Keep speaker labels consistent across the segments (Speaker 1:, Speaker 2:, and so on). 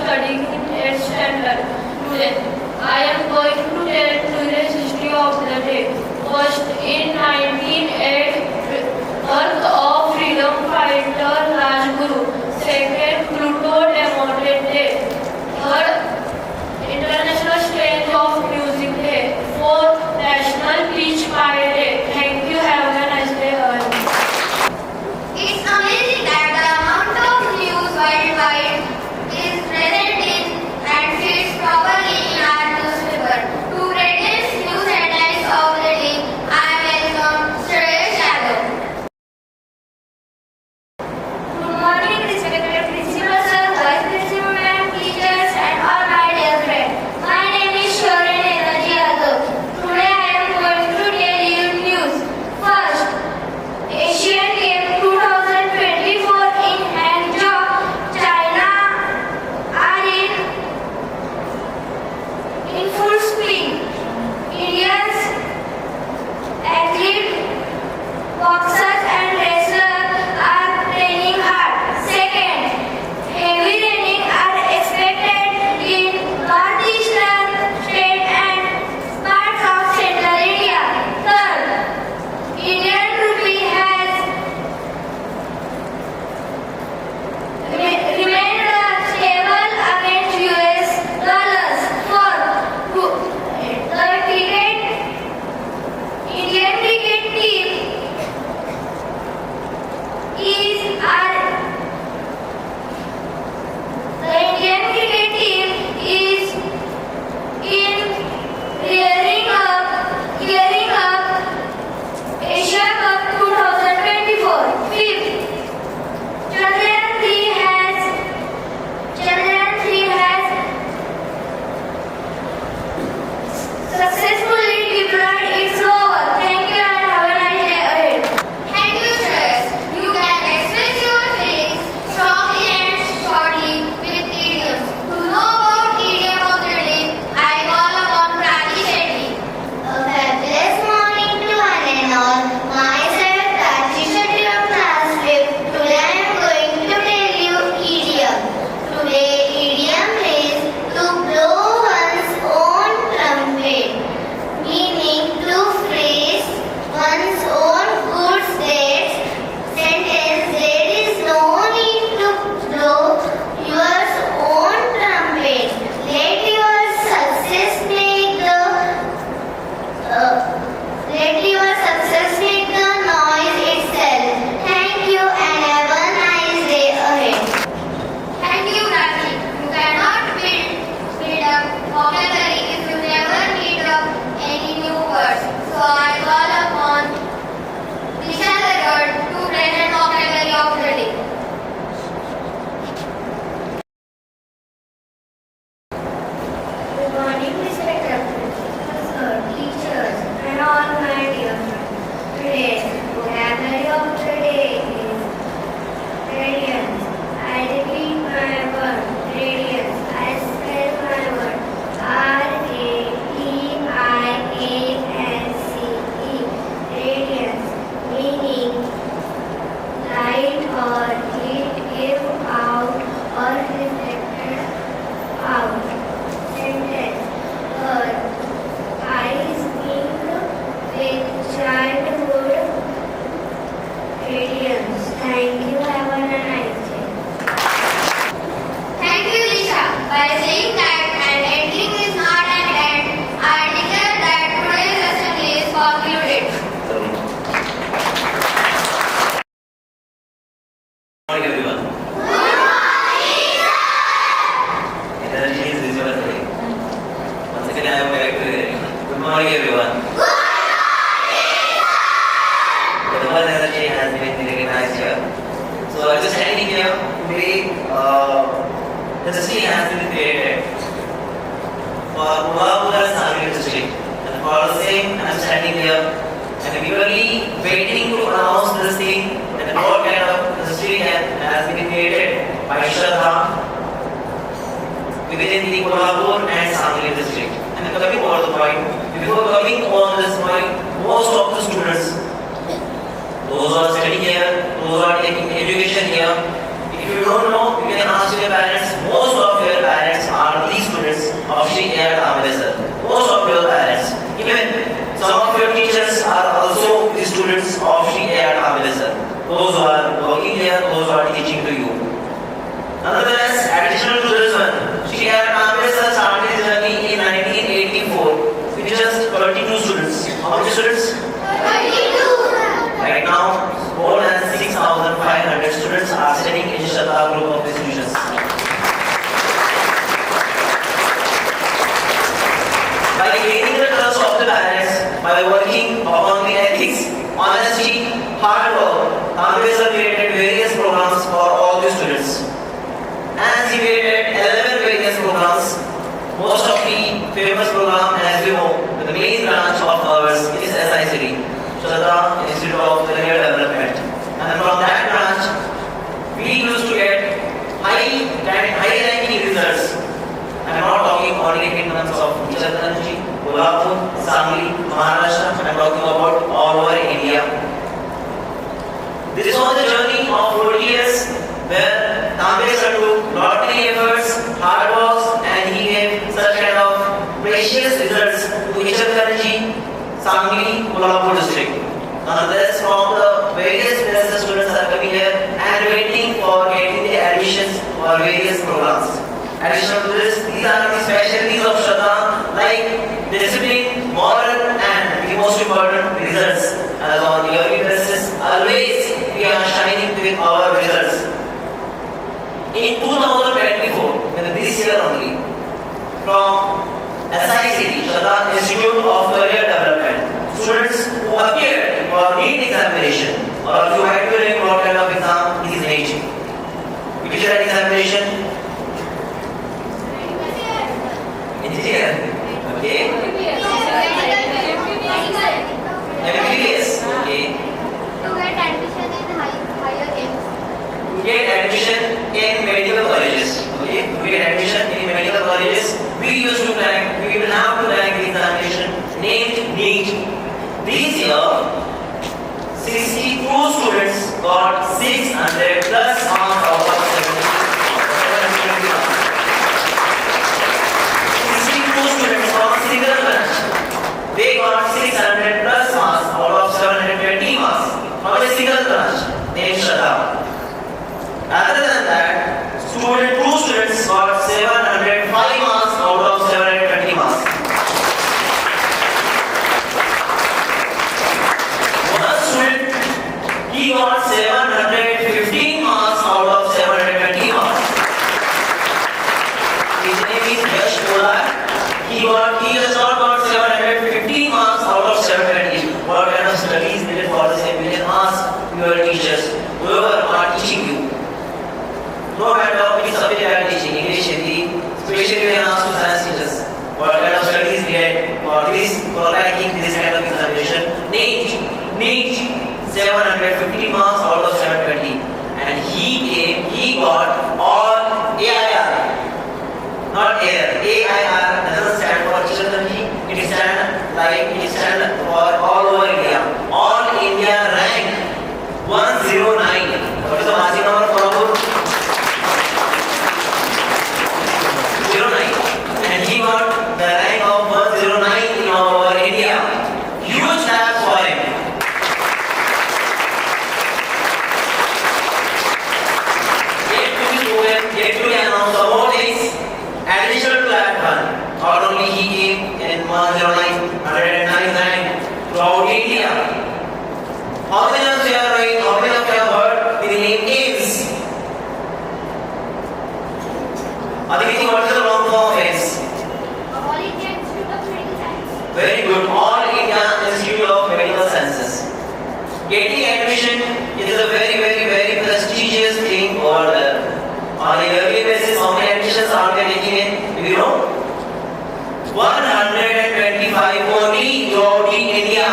Speaker 1: studying in 8th standard. Today, I am going to tell today's history of the day. First, in 1908, birth of freedom fighter Rajguru. Second, Pluto Democrat Day. Third, International Strange of Music Day. Fourth, National Peach Pie Day. Thank you. Have a nice day.
Speaker 2: It's amazing that the amount of news worldwide is present in and fits properly in our newspaper. To reduce news headlines of the day, I welcome Shraddha. Good morning, respected principal sir, vice principal ma'am, teachers, and all my dear friends. My name is Shri. Today I am going to tell you news. First, Asian Games 2024 in Hangzhou, China are in full swing. Indians, athletes, boxers and wrestlers are training hard. Second, heavy raining are expected in northeastern state and parts of central India. Third, Indian rupee has remained stable against US dollars. Fourth, Indian cricket team is in gearing up Asia Cup 2024. Fifth, Chandrayaan 3 has successfully deployed its rover. Thank you and have a nice day ahead. Thank you, Shraddha. You can express your feelings strongly and shortly with idioms. To know about idiom of the day, I call upon Shri. A fabulous morning to one and all. Myself, Shri of class 5th. Today I am going to tell you idiom. Today, idiom is to blow one's own trumpet, meaning to phrase one's own goods deeds. Sentence: there is no need to blow your own trumpet. Let your success make the noise itself. Thank you and have a nice day ahead. Thank you, Ravi. You cannot build up vocabulary if you never read up any new words. So I call upon Disha to present vocabulary of the day. Good morning, respected principals, teachers, and all my dear friends. Today's vocabulary of the day is radiance. I repeat my word, radiance. I spell my word, R-A-D-I-A-N-C-E, radiance, meaning light or heat give out or reflected out. Sentence: her eyes beam with childhood radiance. Thank you. Have a nice day. Thank you, Disha. By saying that an ending is not an end, I declare that today's assembly is concluded.
Speaker 3: Good morning, everyone.
Speaker 2: Good morning, sir.
Speaker 3: Energy is visible today. Once again, I am back to it. Good morning, everyone.
Speaker 2: Good morning,
Speaker 3: The double energy has been recognized here. So, I'm just standing here today. The history has been created for Mughabura's family history. And for the same, I'm standing here and eagerly waiting to announce this thing and what kind of history has been created by Shraddha within the Kolhapur and Sangli district. And coming over the point, before coming on this point, most of the students, those who are studying here, those who are taking education here, if you don't know, you can ask your parents. Most of your parents students of Shri Tambe sir. Most of your parents, even some of your teachers are also the students of Shri Tambe sir. Those who are working here, those who are teaching to you. Nonetheless, additional to this one, Shri Tambe sir started his journey in 1984 with just 32 students. How many students?
Speaker 2: 32.
Speaker 3: Right now, more than 6,500 students are studying in Shraddha group of institutions. By gaining the trust of the parents, by working upon the ethics, honesty, hard work, Tambe sir created various programs for all the students. And he created 11 various programs. Most of the famous program, as you know, the main branch of ours is SICD, Shraddha Institute of Career Development. And from that branch, we used to get high-ranking results. I am not talking only in terms of Chhattisgarh, Kolhapur, Sangli, Maharashtra. I am talking about all over India. This was the journey of 40 years where Tambe sir took lot many efforts, hard work, and he gave such kind of precious results to Chhattisgarh, Sangli, Kolhapur district. Nonetheless, from the various places the students are coming here and waiting for getting the admissions for various programs. Additional to this, these are the specialties of Shraddha like discipline, moral, and the most important, results. As on yearly basis, always we are shining with our results. In 2024, this year only, from SICD, Shraddha Institute of Career Development, students who appeared for NEET examination, or if you had to rank what kind of exam is NEET. Which is that examination? Engineer. Okay. MBBS. Okay.
Speaker 2: To get admission in higher aims.
Speaker 3: To get admission in medical colleges. Okay. To get admission in medical colleges, we used to rank. We will have to rank the examination named NEET. This year, 62 students got 600 plus marks out of 70. 62 students from a single branch. They got 600 plus marks out of 720 marks from a single branch named Shraddha. Other than that, two students got 705 marks out of 720 marks. One student, he got 715 marks out of 720 marks. His name is Yash Polar. He has not got 715 marks out of 720. What kind of studies needed for the same? You can ask your teachers, whoever are teaching you. No matter which subject you are teaching, English, Hindi, especially you can ask to science teachers. What kind of studies needed for this, for writing this kind of examination? NEET, 750 marks out of 720. And he got all AIR. Not air. AIR doesn't stand for Chhattisgarh. It stands for all over India. All India rank 109. What is the margin number for our 09? And he got the rank of 109 in our India. Huge claps for him. Yet to be announced about his additional to that one. Not only he came in 109, 199 throughout India. How many of you are knowing, how many of you have heard the name AIDS? Aditi, what is the long form of AIDS?
Speaker 2: All India Institute of Medical Science.
Speaker 3: Very good. All India Institute of Medical Sciences. Getting admission is a very, very, very prestigious thing over there. On a yearly basis, how many admissions are they taking in? Do you know? 125 only throughout India.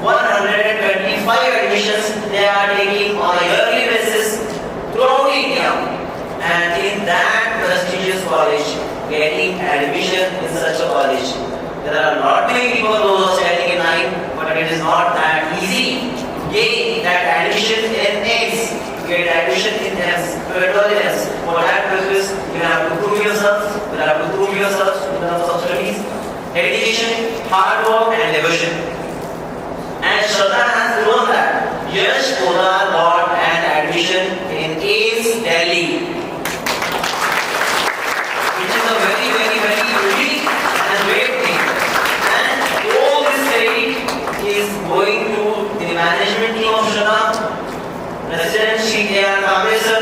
Speaker 3: 125 admissions they are taking on a yearly basis throughout India. And in that prestigious college, getting admission in such a college, there are not many people who are standing in line, but it is not that easy to gain that admission in AIDS. get admission in EMS, to enroll in EMS. For that purpose, you have to prove yourself. You have to prove yourself in terms of studies, dedication, hard work, and devotion. And Shraddha has proven that Yash Poddar got an admission in AIMS Delhi, which is a very, very, very unique and great thing. And all this credit is going to the management team of Shraddha, President Shri Tambe sir,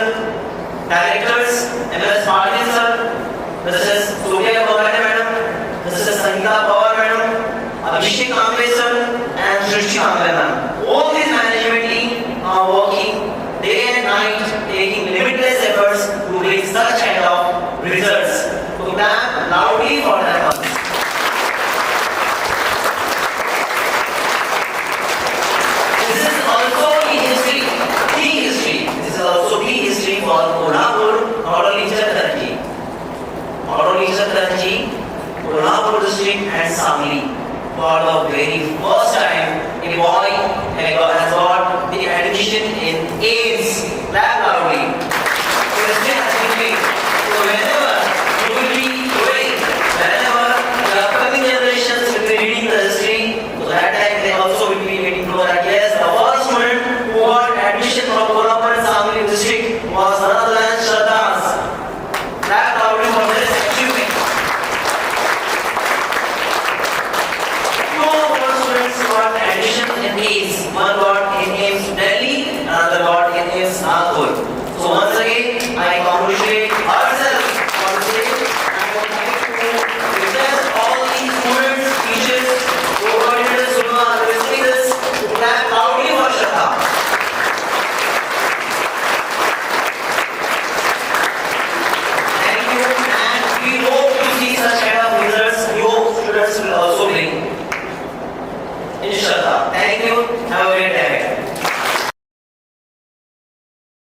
Speaker 3: directors MS Martin sir, Mrs. Sophia Bhavane madam, Mrs. Sangeeta Pawar madam, Abhishek Tambe sir, and Shri Tambe ma'am. All these management team are working day and night, taking limitless efforts to bring such kind of results. So clap loudly for them. This is also the history. This is also the history for Kolhapur, not only Chhatranji. Not only Chhatranji, Kolhapur district and Sangli. For the very first time, a boy has got the admission in AIMS. Clap loudly. So history has been made. So whenever you will be going, whenever the upcoming generations will be reading the history, so that time they also will be getting to know that yes, the first student who got admission from Kolhapur and Sangli district was none other than Shraddha's. Clap loudly for this achievement. Two more students got admission in AIMS. One got in AIMS Delhi, another got in AIMS Nagpur. So once again, I congratulate ourselves for the same. I would like to request all these students, teachers, coordinators who are listening this to clap loudly for Shraddha. Thank you, and we hope to see such kind of results your students will also bring. In Shraddha. Thank you. Have a great day.